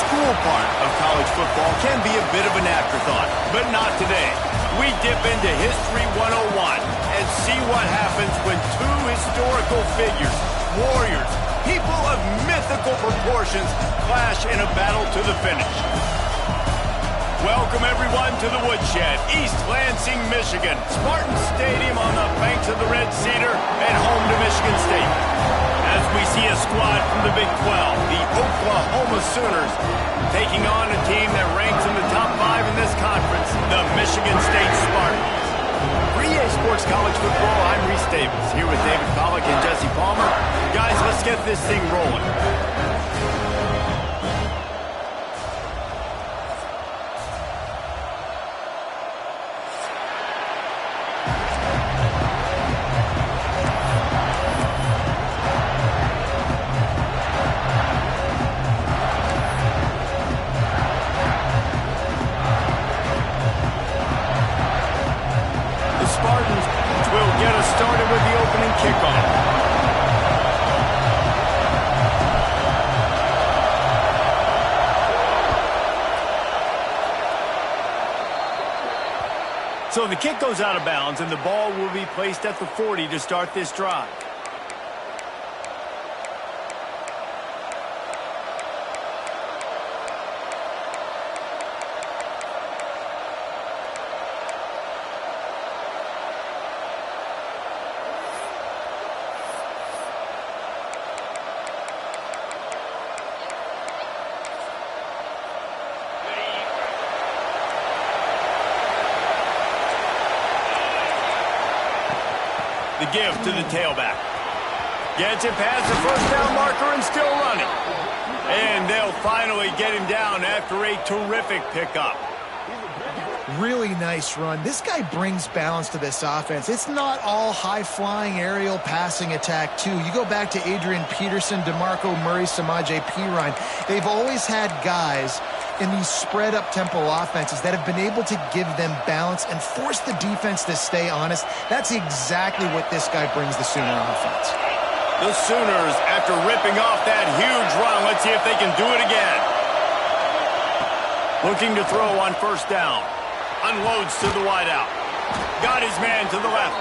school part of college football can be a bit of an afterthought, but not today. We dip into History 101 and see what happens when two historical figures, warriors, people of mythical proportions, clash in a battle to the finish. Welcome, everyone, to the Woodshed, East Lansing, Michigan. Spartan Stadium on the banks of the Red Cedar and home to Michigan State. As we see a squad from the Big 12, the Oklahoma Sooners, taking on a team that ranks in the top 5 in this conference, the Michigan State Spartans. For EA Sports College Football, I'm Reese Davis, here with David Pollack and Jesse Palmer. Guys, let's get this thing rolling. So the kick goes out of bounds, and the ball will be placed at the 40 to start this drive. The give to the tailback. Gets it past the first down marker and still running. And they'll finally get him down after a terrific pickup. Really nice run. This guy brings balance to this offense. It's not all high-flying aerial passing attack, too. You go back to Adrian Peterson, DeMarco Murray, Samaje Perine. They've always had guys in these spread-up tempo offenses that have been able to give them balance and force the defense to stay honest. That's exactly what this guy brings the Sooner offense. The Sooners, after ripping off that huge run, let's see if they can do it again. Looking to throw on first down. Unloads to the wideout. Got his man to the left.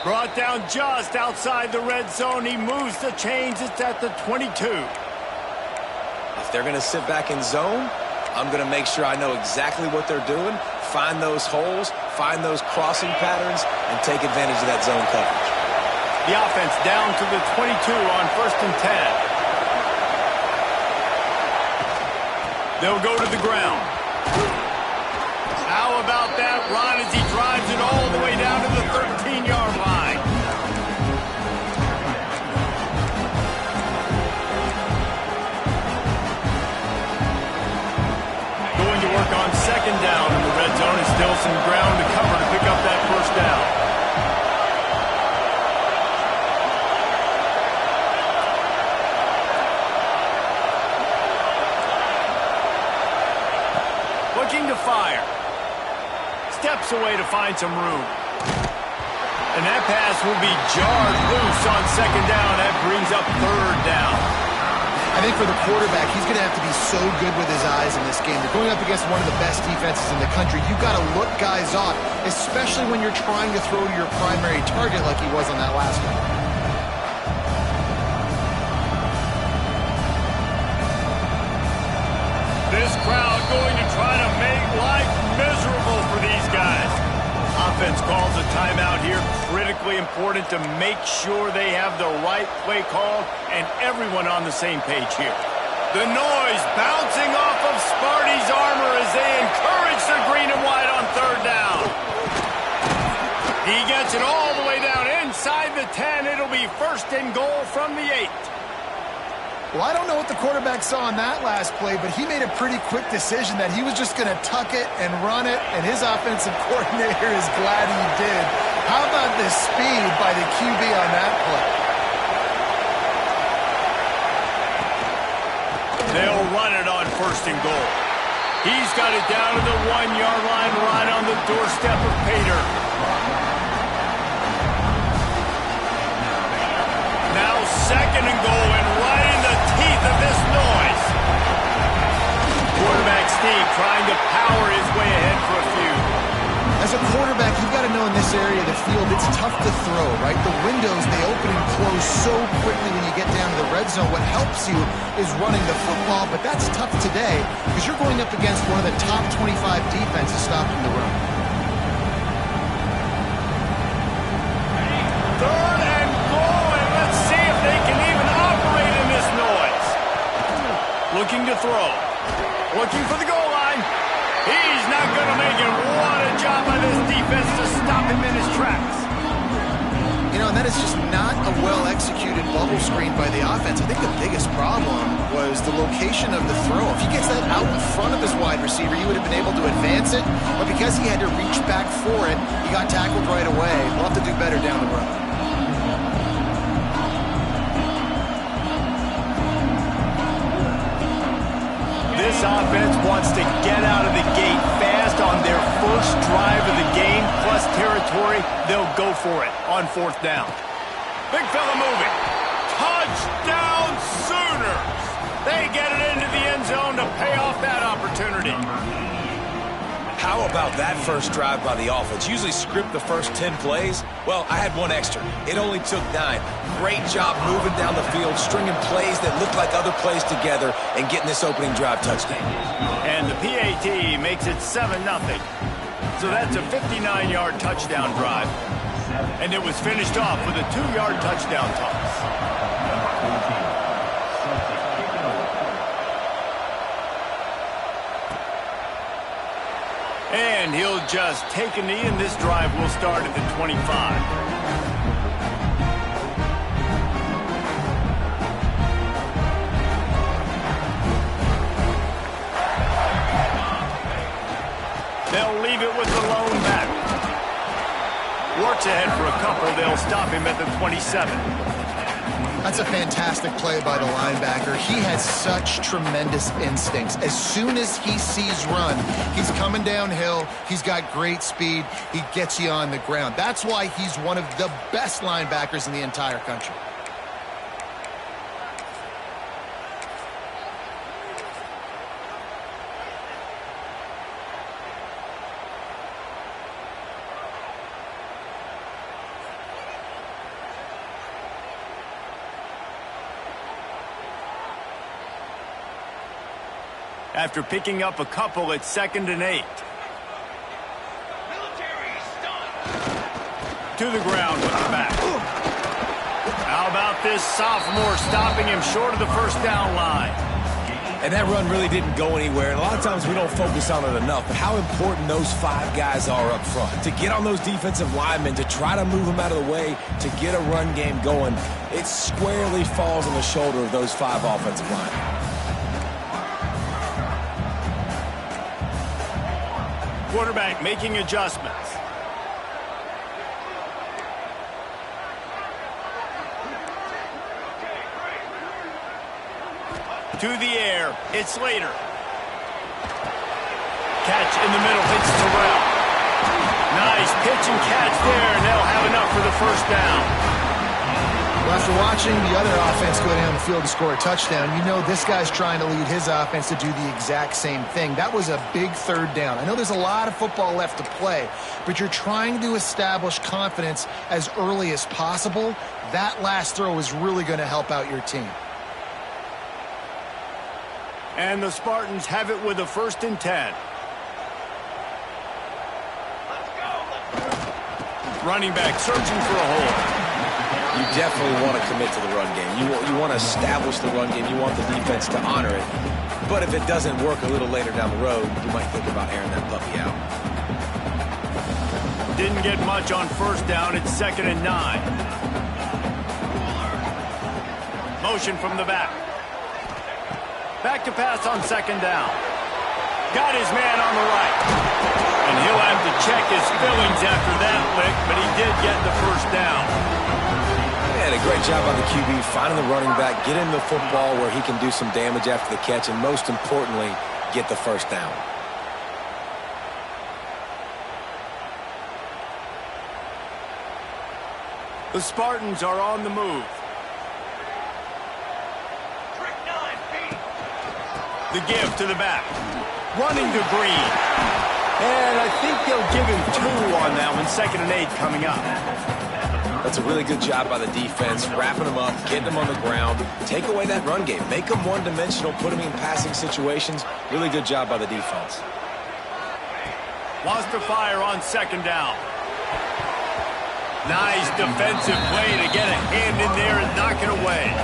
Brought down just outside the red zone. He moves the chains. It's at the 22. If they're going to sit back in zone, I'm going to make sure I know exactly what they're doing, find those holes, find those crossing patterns, and take advantage of that zone coverage. The offense down to the 22 on 1st and 10. They'll go to the ground. How about that run as he drives it all the way down to the 13-yard line? Going to work on second down in the red zone. Is still some ground to cover to pick up that first down. Looking to fire. Steps away to find some room. And that pass will be jarred loose on second down. That brings up third down. I think for the quarterback, he's going to have to be so good with his eyes in this game. They're going up against one of the best defenses in the country. You've got to look guys off, especially when you're trying to throw to your primary target like he was on that last one. This crowd going to try to make life miserable for these guys. Offense calls a timeout here. Critically important to make sure they have the right play called and everyone on the same page here. The noise bouncing off of Sparty's armor as they encourage the green and white on third down. He gets it all the way down inside the 10. It'll be 1st and goal from the 8. Well, I don't know what the quarterback saw on that last play, but he made a pretty quick decision that he was just going to tuck it and run it, and his offensive coordinator is glad he did. How about the speed by the QB on that play? They'll run it on 1st and goal. He's got it down to the 1-yard line right on the doorstep of Pater. Now 2nd and goal, and right in the teeth of this noise. deep, trying to power his way ahead for a few. As a quarterback, you've got to know in this area of the field, it's tough to throw, right? The windows, they open and close so quickly when you get down to the red zone. What helps you is running the football, but that's tough today because you're going up against one of the top 25 defenses stopping the run. Third and goal, and let's see if they can even operate in this noise. Looking to throw. Looking for the goal line. He's not going to make it. What a job by this defense to stop him in his tracks. You know, and that is just not a well-executed bubble screen by the offense. I think the biggest problem was the location of the throw. If he gets that out in front of his wide receiver, he would have been able to advance it. But because he had to reach back for it, he got tackled right away. We'll have to do better down the road. This offense wants to get out of the gate fast on their first drive of the game, plus territory. They'll go for it on fourth down. Big fella moving. Touchdown Sooners! They get it into the end zone to pay off that opportunity. How about that first drive by the offense? Usually script the first 10 plays. Well, I had one extra. It only took 9. Great job moving down the field, stringing plays that look like other plays together, and getting this opening drive touchdown. And the PAT makes it 7-0. So that's a 59-yard touchdown drive. And it was finished off with a 2-yard touchdown toss. And he'll just take a knee, and this drive will start at the 25. They'll leave it with the lone back. Works ahead for a couple. They'll stop him at the 27. That's a fantastic play by the linebacker. He has such tremendous instincts. As soon as he sees run, he's coming downhill. He's got great speed. He gets you on the ground. That's why he's one of the best linebackers in the entire country. After picking up a couple at 2nd and 8. To the ground with the back. How about this sophomore stopping him short of the first down line? And that run really didn't go anywhere. And a lot of times we don't focus on it enough, but how important those 5 guys are up front. To get on those defensive linemen, to try to move them out of the way, to get a run game going, it squarely falls on the shoulder of those 5 offensive linemen. Quarterback making adjustments. To the air, it's Slater. Catch in the middle, hits Terrell. Nice pitch and catch there, and they'll have enough for the first down. Well, after watching the other offense go down the field to score a touchdown, you know this guy's trying to lead his offense to do the exact same thing. That was a big third down. I know there's a lot of football left to play, but you're trying to establish confidence as early as possible. That last throw is really going to help out your team. And the Spartans have it with a 1st and 10. Running back searching for a hole. You definitely want to commit to the run game. You want to establish the run game. You want the defense to honor it. But if it doesn't work a little later down the road, you might think about airing that puppy out. Didn't get much on first down. It's 2nd and 9. Motion from the back. Back to pass on 2nd down. Got his man on the right. And he'll have to check his fillings after that lick, but he did get the first down. And a great job by the QB finding the running back, getting the football where he can do some damage after the catch, and most importantly, get the first down. The Spartans are on the move. The give to the back. running the green. And I think they'll give him 2 on that one. 2nd and 8 coming up. That's a really good job by the defense, wrapping them up, getting them on the ground. Take away that run game. Make them one-dimensional, put them in passing situations. Really good job by the defense. Wants to fire on 2nd down. Nice defensive play to get a hand in there and knock it away.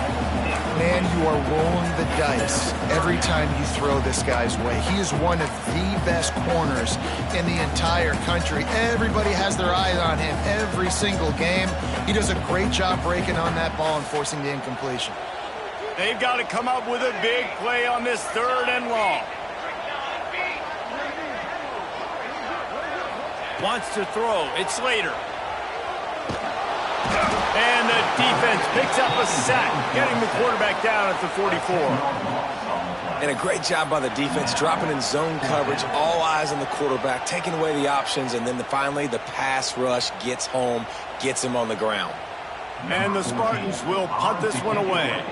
Man, you are rolling the dice every time you throw this guy's way. He is one of the best corners in the entire country. Everybody has their eyes on him every single game. He does a great job breaking on that ball and forcing the incompletion. They've got to come up with a big play on this 3rd and long. Wants to throw. It's Slater. And the defense picks up a sack, getting the quarterback down at the 44. And a great job by the defense, dropping in zone coverage, all eyes on the quarterback, taking away the options, and then finally the pass rush gets home, gets him on the ground. And the Spartans will punt this one away.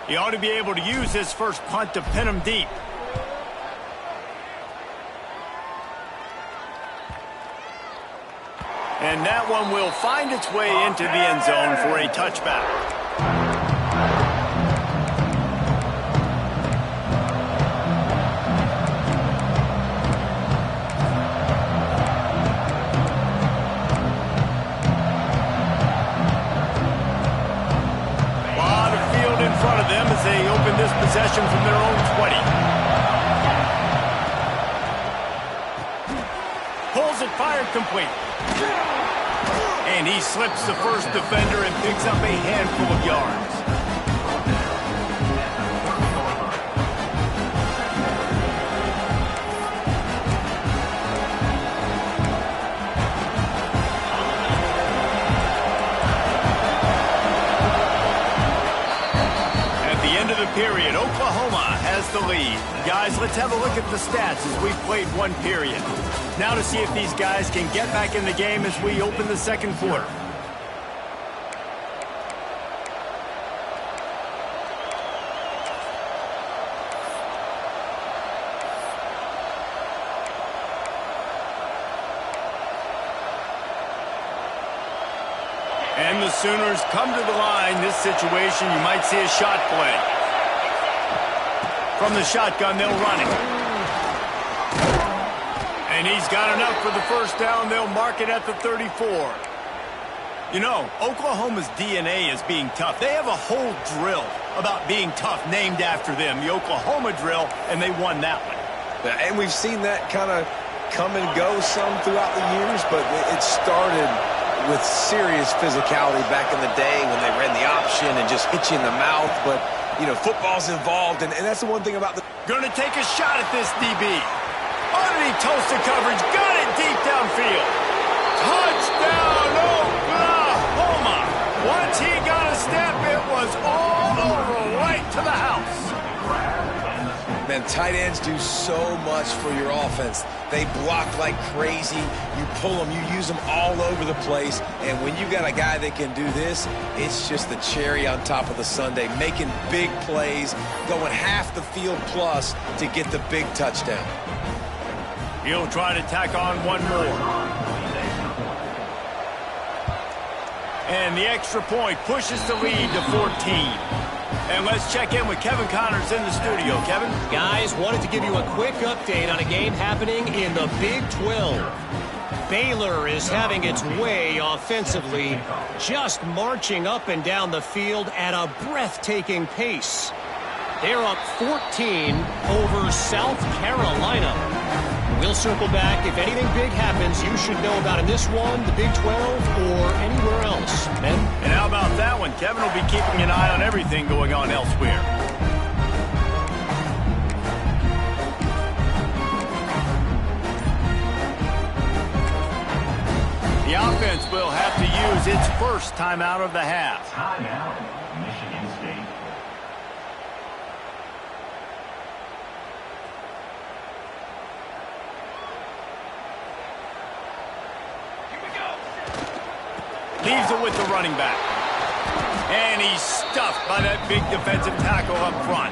He ought to be able to use his first punt to pin him deep. And that one will find its way into the end zone for a touchback. A lot of field in front of them as they open this possession from their own 20. Pulls it, fired complete. And he slips the first defender and picks up a handful of yards. At the end of the period, Oklahoma has the lead. Guys, let's have a look at the stats as we've played one period. Now to see if these guys can get back in the game as we open the 2nd quarter. And the Sooners come to the line. This situation, you might see a shot play. From the shotgun, they'll run it. And he's got enough for the first down. They'll mark it at the 34. You know, Oklahoma's DNA is being tough. They have a whole drill about being tough named after them, the Oklahoma drill, and they won that one. Yeah, and we've seen that kind of come and go some throughout the years, but it started with serious physicality back in the day when they ran the option and just hit you in the mouth. But, you know, football's involved, and that's the one thing about the... Going to take a shot at this DB. Underneath toasted coverage, got it deep downfield. Touchdown, Oklahoma. Once he got a step, it was all over, right to the house. Man, tight ends do so much for your offense. They block like crazy. You pull them, you use them all over the place. And when you got a guy that can do this, it's just the cherry on top of the sundae, making big plays, going half the field plus to get the big touchdown. He'll try to tack on one more. And the extra point pushes the lead to 14. And let's check in with Kevin Connors in the studio. Kevin? Guys, wanted to give you a quick update on a game happening in the Big 12. Baylor is having its way offensively, just marching up and down the field at a breathtaking pace. They're up 14 over South Carolina. We'll circle back. If anything big happens, you should know about in this one, the Big 12, or anywhere else. Ben? And how about that one? Kevin will be keeping an eye on everything going on elsewhere. The offense will have to use its first timeout of the half. Timeout, Michigan State. Leaves it with the running back. And he's stuffed by that big defensive tackle up front.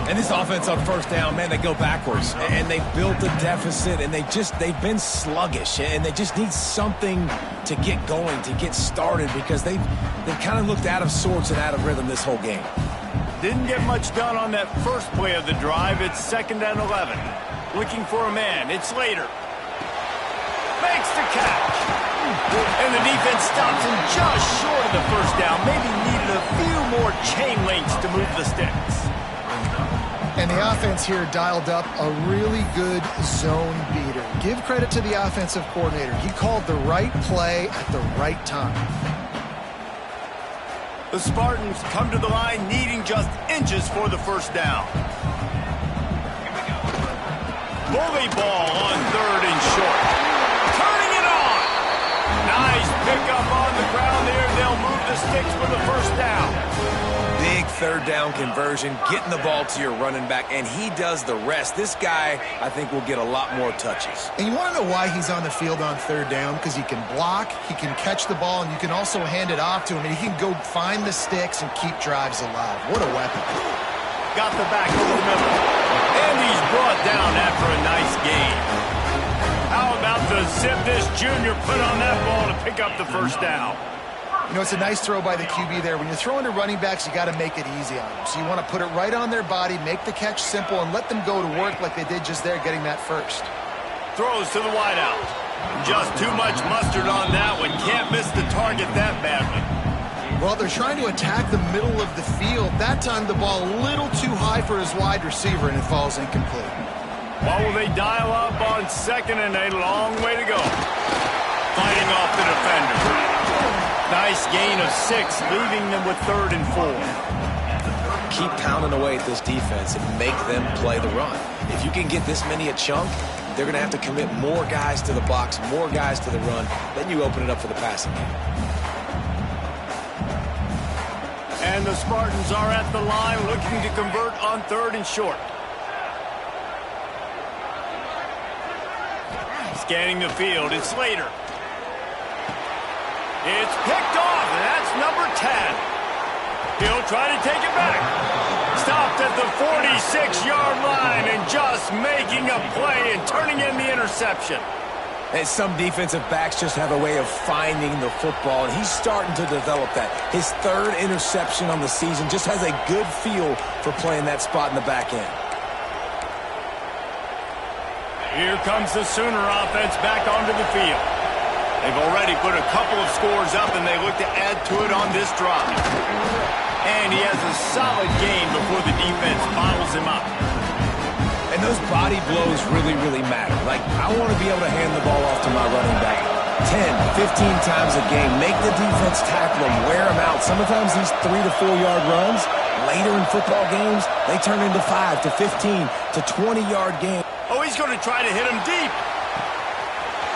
And this offense on first down, man, they go backwards. And they built a deficit, and they've been sluggish. And they just need something to get going, to get started, because they've kind of looked out of sorts and out of rhythm this whole game. Didn't get much done on that first play of the drive. It's 2nd and 11. Looking for a man. It's Slater. Makes the catch. And the defense stops him just short of the first down. Maybe needed a few more chain links to move the sticks. And the offense here dialed up a really good zone beater. Give credit to the offensive coordinator. He called the right play at the right time. The Spartans come to the line needing just inches for the first down. Bully ball on 3rd and short. Turning it on. Nice pickup on the ground there. They'll move the sticks for the first down. Big 3rd down conversion, getting the ball to your running back, and he does the rest. This guy, I think, will get a lot more touches. And you want to know why he's on the field on 3rd down? Because he can block, he can catch the ball, and you can also hand it off to him, and he can go find the sticks and keep drives alive. What a weapon. Got the back over the middle. And he's brought down after a nice gain. How about the zip this junior put on that ball to pick up the first down? You know, it's a nice throw by the QB there. When you're throwing to running backs, you got to make it easy on them. So you want to put it right on their body, make the catch simple, and let them go to work like they did just there, getting that first. Throws to the wideout. Just too much mustard on that one. Can't miss the target that badly. Well, they're trying to attack the middle of the field. That time, the ball a little too high for his wide receiver, and it falls incomplete. What will they dial up on 2nd and a long way to go? Fighting off the defender. Nice gain of 6, leaving them with 3rd and 4. Keep pounding away at this defense and make them play the run. If you can get this many a chunk, they're going to have to commit more guys to the box, more guys to the run. Then you open it up for the passing game. And the Spartans are at the line looking to convert on 3rd and short. Scanning the field, it's Slater. It's picked off, and that's number 10. He'll try to take it back. Stopped at the 46-yard line and just making a play and turning in the interception. And some defensive backs just have a way of finding the football, and he's starting to develop that. His 3rd interception on the season, just has a good feel for playing that spot in the back end. Here comes the Sooner offense back onto the field. They've already put a couple of scores up, and they look to add to it on this drive. And he has a solid gain before the defense bottles him up. And those body blows really, really matter. Like, I want to be able to hand the ball off to my running back 10, 15 times a game. Make the defense tackle him, wear him out. Sometimes these 3 to 4 yard runs, later in football games, they turn into 5 to 15 to 20-yard games. Oh, he's going to try to hit him deep.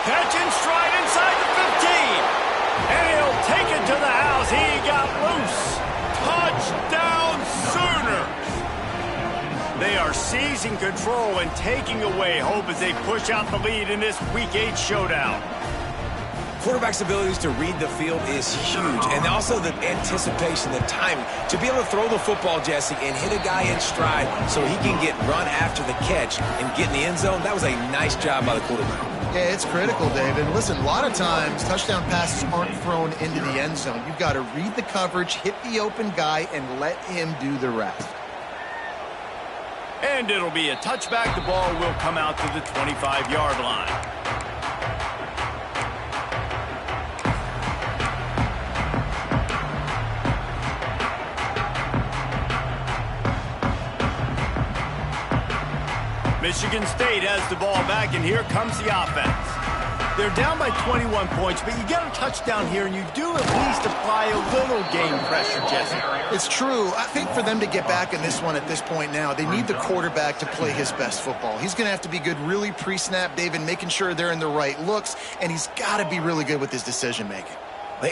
Catch in stride inside the 15. And he'll take it to the house. He got loose. Touchdown Sooners. They are seizing control and taking away hope as they push out the lead in this Week 8 showdown. Quarterback's abilities to read the field is huge, and also the anticipation, the timing. To be able to throw the football, Jesse, and hit a guy in stride so he can get run after the catch and get in the end zone, that was a nice job by the quarterback. Yeah, it's critical, David. Listen, a lot of times touchdown passes aren't thrown into the end zone. You've got to read the coverage, hit the open guy, and let him do the rest. And it'll be a touchback. The ball will come out to the 25-yard line. Michigan State has the ball back, and here comes the offense. They're down by 21 points, but you get a touchdown here, and you do at least apply a little game pressure, Jesse. It's true. I think for them to get back in this one at this point now, they need the quarterback to play his best football. He's going to have to be good really pre-snap, David, making sure they're in the right looks, and he's got to be really good with his decision-making.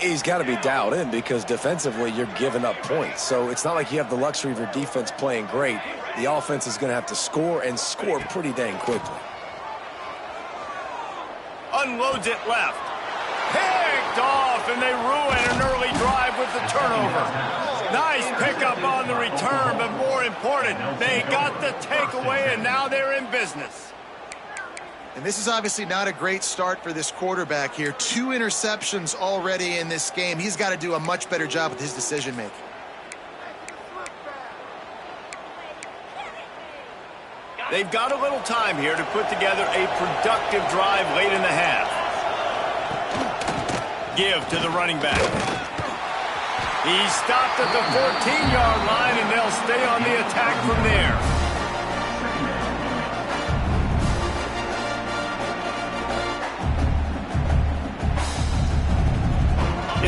He's got to be dialed in because defensively you're giving up points. So it's not like you have the luxury of your defense playing great. The offense is going to have to score and score pretty dang quickly. Unloads it left. Picked off, and they ruin an early drive with the turnover. Nice pickup on the return, but more important, they got the takeaway, and now they're in business. And this is obviously not a great start for this quarterback here. 2 interceptions already in this game. He's got to do a much better job with his decision-making. They've got a little time here to put together a productive drive late in the half. Give to the running back. He's stopped at the 14-yard line, and they'll stay on the attack from there.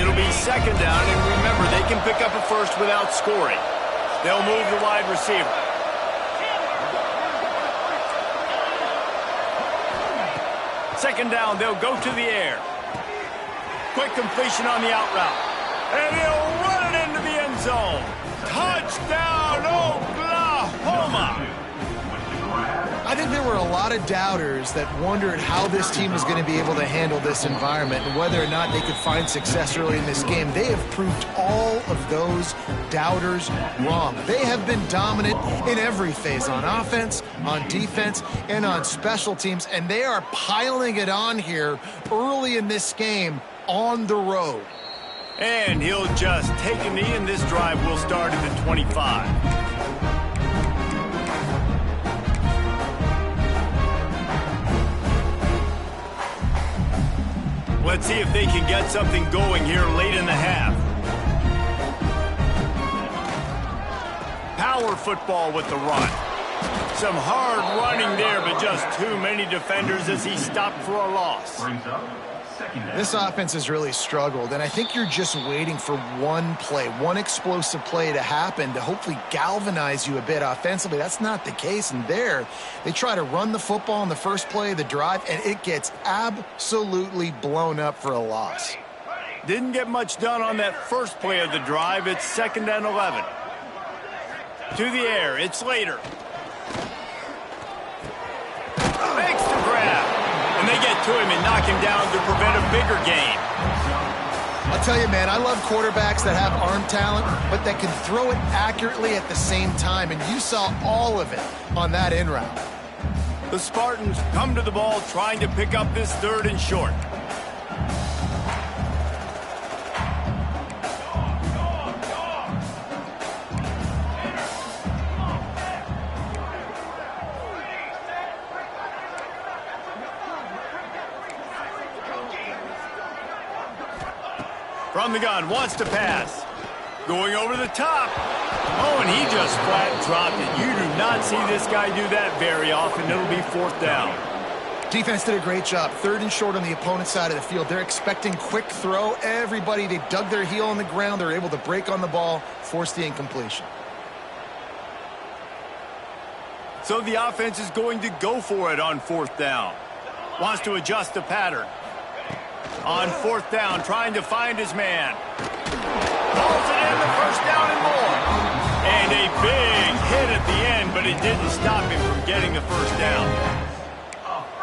It'll be second down, and remember, they can pick up a first without scoring. They'll move the wide receiver. Second down, they'll go to the air. Quick completion on the out route. And he'll run it into the end zone. Touchdown, Oklahoma! I think there were a lot of doubters that wondered how this team was going to be able to handle this environment and whether or not they could find success early in this game. They have proved all of those doubters wrong. They have been dominant in every phase, on offense, on defense, and on special teams, and they are piling it on here early in this game on the road. And he'll just take a knee, and this drive will start at the 25. Let's see if they can get something going here late in the half. Power football with the run. Some hard running there, but just too many defenders as he stopped for a loss. This offense has really struggled, and I think you're just waiting for one play, one explosive play to happen to hopefully galvanize you a bit offensively. That's not the case, and there they try to run the football in the first play of the drive, and it gets absolutely blown up for a loss. Didn't get much done on that first play of the drive. It's 2nd and 11. To the air, it's Slater. Makes the grab. And they get to him and knock him down to prevent a bigger gain. I'll tell you, man, I love quarterbacks that have arm talent, but that can throw it accurately at the same time, and you saw all of it on that in route. The Spartans come to the ball trying to pick up this 3rd and short. From the gun, wants to pass. Going over the top. Oh, and he just flat dropped it. You do not see this guy do that very often. It'll be 4th down. Defense did a great job. 3rd and short on the opponent's side of the field. They're expecting quick throw. Everybody, they dug their heel on the ground. They're able to break on the ball, force the incompletion. So the offense is going to go for it on 4th down. Wants to adjust the pattern. On 4th down, trying to find his man. Calls it in, the 1st down and more. And a big hit at the end, but it didn't stop him from getting the 1st down.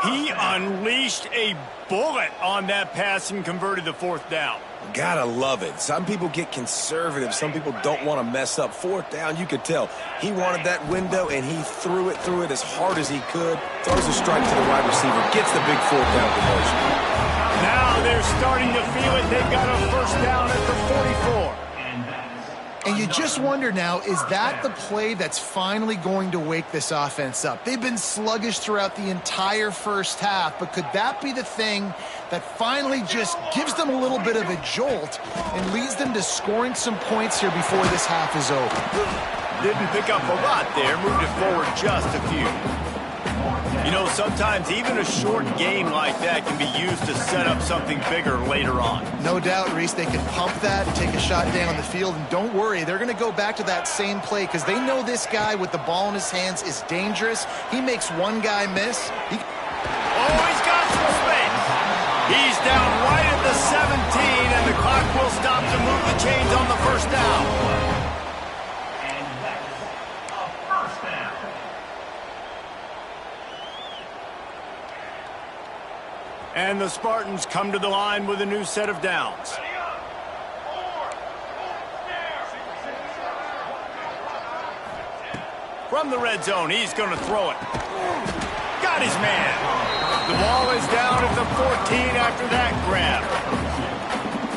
He unleashed a bullet on that pass and converted the 4th down. Gotta love it. Some people get conservative. Some people don't want to mess up. 4th down, you could tell. He wanted that window, and he threw it as hard as he could. Throws a strike to the wide receiver. Gets the big 4th down conversion. Now they're starting to feel it. They've got a 1st down at the 44. And you just wonder now, is that the play that's finally going to wake this offense up? They've been sluggish throughout the entire first half, but could that be the thing that finally just gives them a little bit of a jolt and leads them to scoring some points here before this half is over? Didn't pick up a lot there, moved it forward just a few. You know, sometimes even a short game like that can be used to set up something bigger later on. No doubt, Reese, they can pump that and take a shot down the field. And don't worry, they're going to go back to that same play because they know this guy with the ball in his hands is dangerous. He makes one guy miss. Oh, he's got some space. He's down right at the 17, and the clock will stop to move the chains on the 1st down. And the Spartans come to the line with a new set of downs. From the red zone, he's going to throw it. Got his man. The ball is down at the 14 after that grab.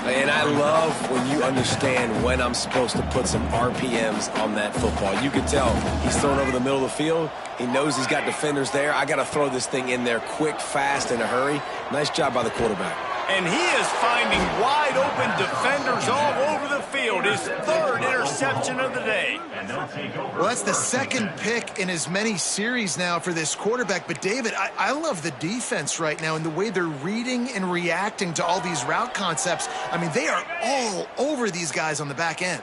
And I love when you understand when I'm supposed to put some RPMs on that football. You can tell he's throwing over the middle of the field. He knows he's got defenders there. I got to throw this thing in there quick, fast, in a hurry. Nice job by the quarterback. And he is finding wide open defenders all over the field. His third interception of the day. Well, that's the second pick in as many series now for this quarterback. But, David, I love the defense right now and the way they're reading and reacting to all these route concepts. I mean, they are all over these guys on the back end.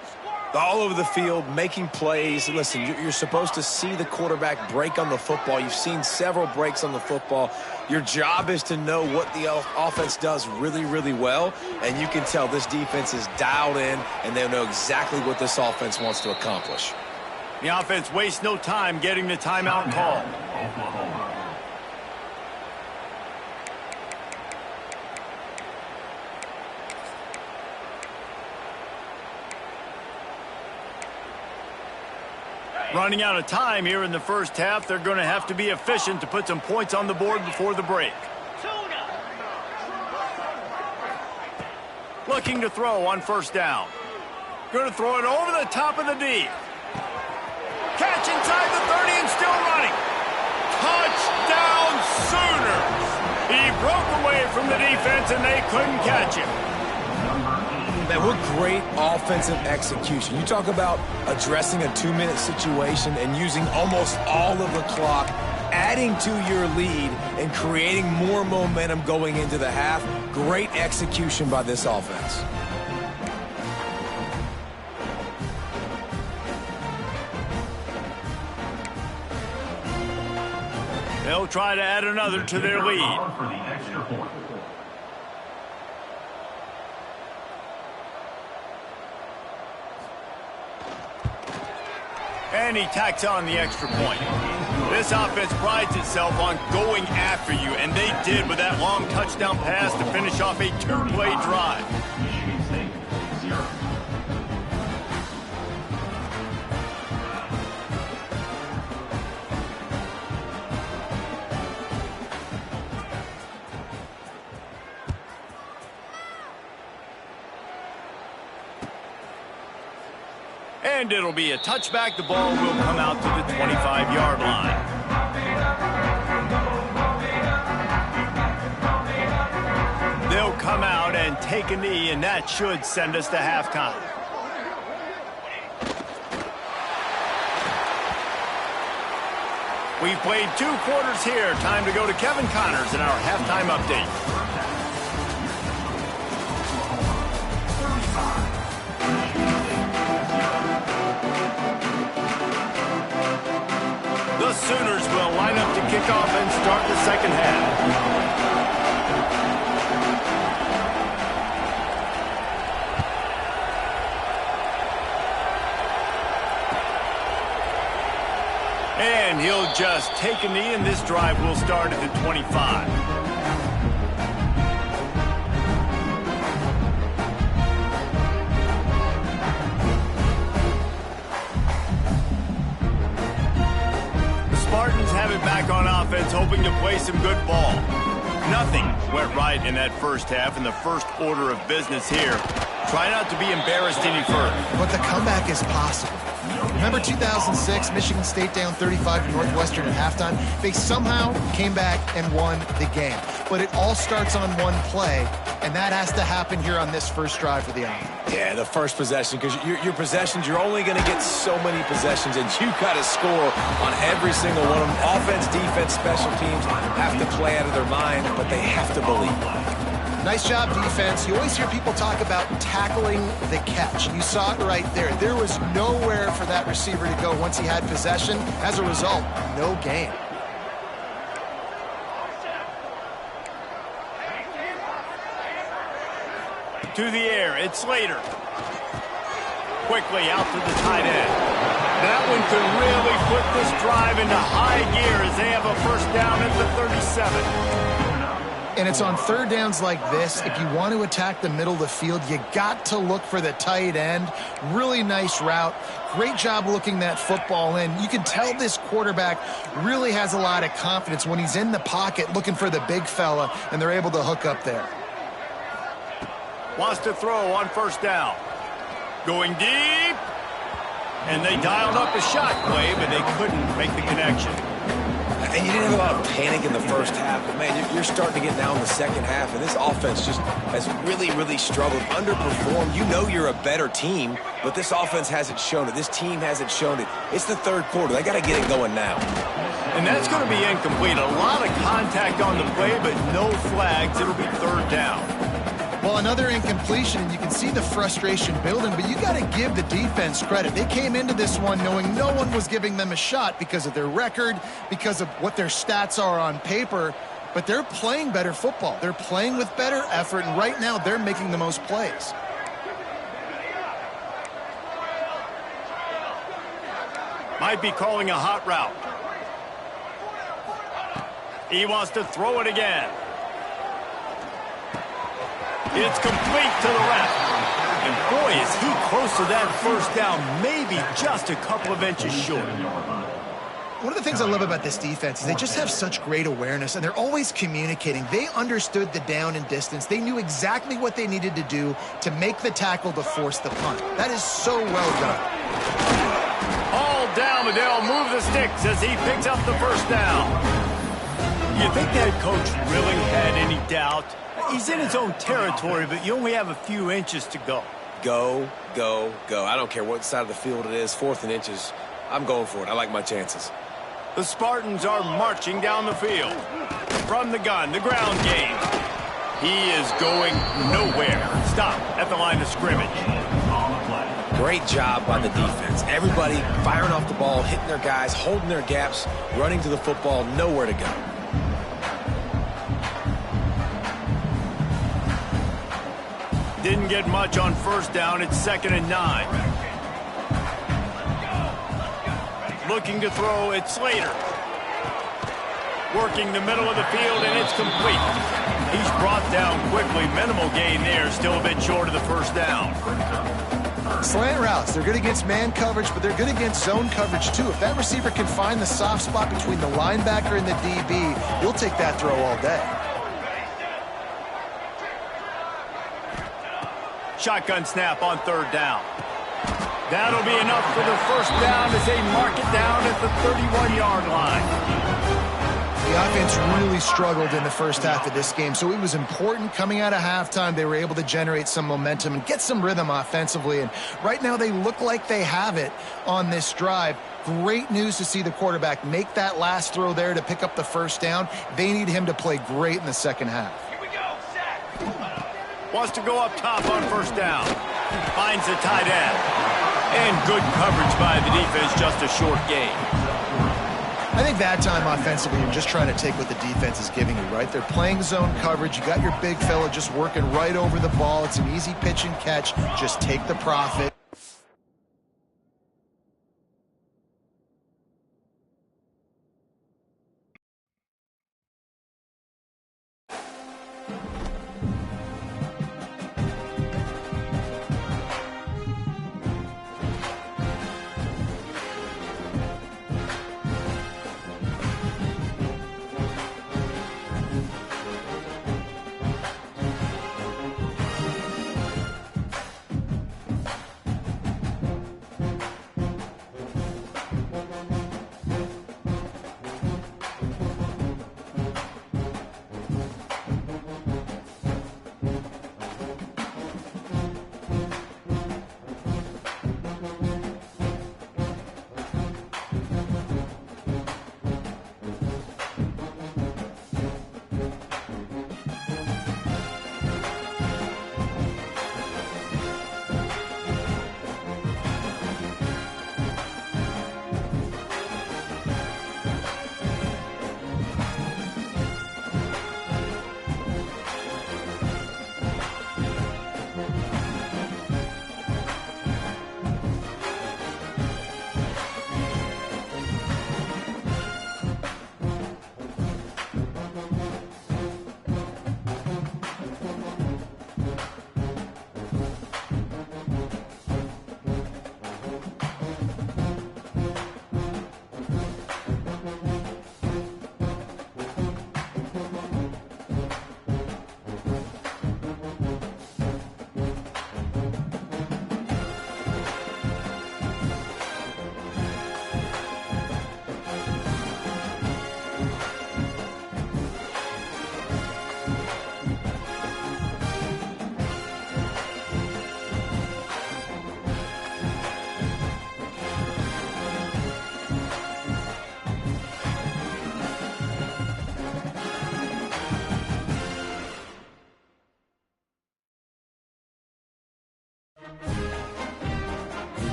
All over the field, making plays. Listen, you're supposed to see the quarterback break on the football. You've seen several breaks on the football. Your job is to know what the offense does really, really well, and you can tell this defense is dialed in, and they know exactly what this offense wants to accomplish. The offense wastes no time getting the timeout call. Running out of time here in the first half. They're going to have to be efficient to put some points on the board before the break. Looking to throw on first down. Going to throw it over the top of the D. Catch inside the 30 and still running. Touchdown Sooners! He broke away from the defense and they couldn't catch him. Man, what great offensive execution. You talk about addressing a 2-minute situation and using almost all of the clock, adding to your lead and creating more momentum going into the half. Great execution by this offense. They'll try to add another to their lead. And he tacks on the extra point. This offense prides itself on going after you, and they did with that long touchdown pass to finish off a 2-play drive. And it'll be a touchback. The ball will come out to the 25-yard line. They'll come out and take a knee, and that should send us to halftime. We've played 2 quarters here. Time to go to Kevin Connors in our halftime update. The Sooners will line up to kick off and start the second half. And he'll just take a knee, and this drive will start at the 25. Spartans have it back on offense, hoping to play some good ball. Nothing went right in that first half, and the first order of business here. Try not to be embarrassed any further. But the comeback is possible. Remember 2006, Michigan State down 35 to Northwestern at halftime? They somehow came back and won the game. But it all starts on one play, and that has to happen here on this first drive of the offense. Yeah, the first possession, because your possessions, you're only going to get so many possessions, and you've got to score on every single one of them. Offense, defense, special teams have to play out of their mind, but they have to believe. Nice job, defense. You always hear people talk about tackling the catch. You saw it right there. There was nowhere for that receiver to go once he had possession. As a result, no gain. To the air, it's Slater. Quickly out to the tight end. That one could really put this drive into high gear as they have a first down at the 37. And it's on third downs like this. If you want to attack the middle of the field, you got to look for the tight end. Really nice route. Great job looking that football in. You can tell this quarterback really has a lot of confidence when he's in the pocket looking for the big fella, and they're able to hook up there. Wants to throw on first down. Going deep. And they dialed up a shot play, but they couldn't make the connection. And you didn't have a lot of panic in the first half, but man, you're starting to get down in the second half, and this offense just has really, really struggled, underperformed. You know you're a better team, but this offense hasn't shown it. This team hasn't shown it. It's the third quarter. They got to get it going now. And that's going to be incomplete. A lot of contact on the play, but no flags. It'll be third down. Well, another incompletion, and you can see the frustration building, but you got to give the defense credit. They came into this one knowing no one was giving them a shot because of their record, because of what their stats are on paper, but they're playing better football. They're playing with better effort, and right now they're making the most plays. Might be calling a hot route. He wants to throw it again. It's complete to the left. And boy, is he close to that first down, maybe just a couple of inches short. One of the things I love about this defense is they just have such great awareness, and they're always communicating. They understood the down and distance. They knew exactly what they needed to do to make the tackle to force the punt. That is so well done. All down, but they'll move the sticks as he picks up the first down. You think that coach really had any doubt? He's in his own territory, but you only have a few inches to go. Go, go, go. I don't care what side of the field it is, 4th and inches. I'm going for it. I like my chances. The Spartans are marching down the field. From the gun, the ground game. He is going nowhere. Stop at the line of scrimmage. Great job by the defense. Everybody firing off the ball, hitting their guys, holding their gaps, running to the football, nowhere to go. Didn't get much on first down. It's 2nd and 9. Looking to throw, it's Slater. Working the middle of the field, and it's complete. He's brought down quickly. Minimal gain there. Still a bit short of the first down. Slant routes, they're good against man coverage, but they're good against zone coverage too. If that receiver can find the soft spot between the linebacker and the DB, you'll take that throw all day. Shotgun snap on third down. That'll be enough for the first down as they mark it down at the 31-yard line. The offense really struggled in the first half of this game, so it was important coming out of halftime. They were able to generate some momentum and get some rhythm offensively, and right now they look like they have it on this drive. Great news to see the quarterback make that last throw there to pick up the first down. They need him to play great in the second half. Wants to go up top on first down. Finds the tight end. And good coverage by the defense, just a short gain. I think that time offensively, you're just trying to take what the defense is giving you, right? They're playing zone coverage. You got your big fella just working right over the ball. It's an easy pitch and catch. Just take the profit.